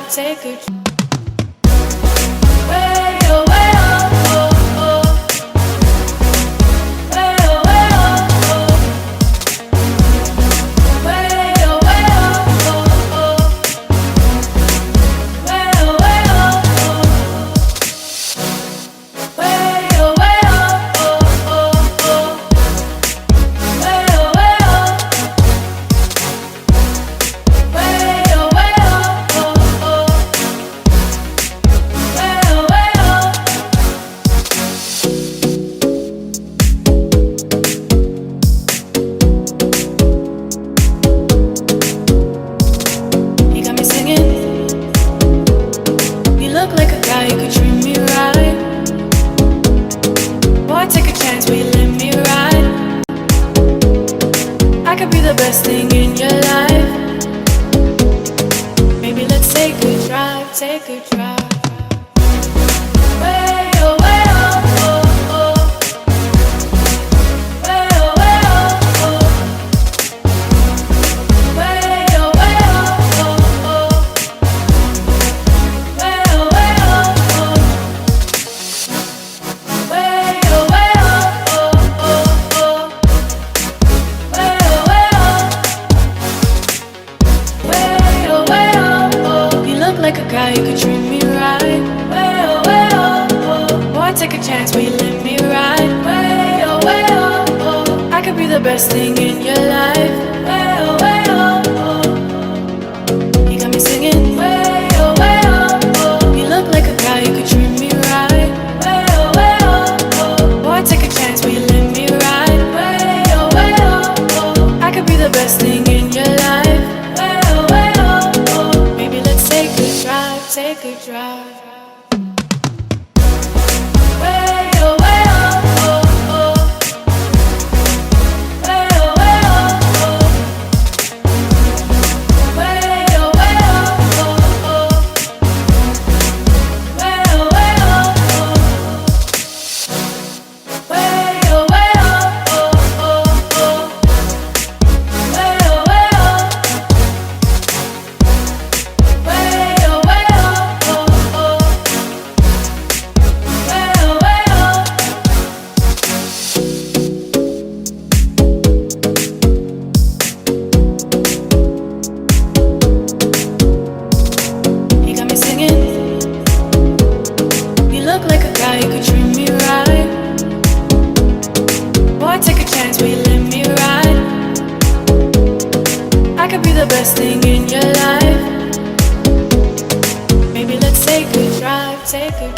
drive, take a way, oh, way, oh, oh, oh. Way, oh, way, oh, oh. Way, oh, way, oh, oh, oh. Way, oh, way, oh, oh. Way, oh, way, oh, oh, oh. Way, oh, way, oh. Way, oh, way, oh, oh, oh. Way, oh, way, oh. You got me singing. You look like a guy who could treat me right. Boy, take a chance, will you let me ride? I could be the best thing in your life. Maybe let's take a drive, take a drive. Way, oh, way, oh, oh, oh. Way, oh, way, oh, oh. Way, oh, way, oh, oh, oh. Way, oh, way, oh, oh. Way, oh, way, oh, oh, oh. Way, oh, way, oh. Way, oh, way, oh, oh. You look like a guy who could treat me right. Way, oh, way, oh, oh. Boy, take a chance, will you let me ride? Way, oh, way, oh, oh. I could be the best thing in your life. Way, oh, way, oh, oh. You got me singing. Way, oh, way, oh, oh. You look like a guy who could treat me right. Way, oh, way, oh, oh. Boy, take a chance, will you let me ride? Way, oh, way, oh, oh. I could be the best thing in your life. Way, oh, way, oh, oh. Maybe let's take a drive, take a drive. Way, oh, way, oh, oh, oh. Way, oh, way, oh, oh. Way, oh, way, oh, oh. Way, oh, way, oh, oh. Way, oh, way, oh, oh, oh. Way, oh, way, oh. Way, oh, way, oh, oh, oh. Way, oh, way, oh. You got me singing. You look like a guy who could treat me right. Boy, take a chance, will you let me ride? I could be the best thing in your life. Maybe let's take a drive, take a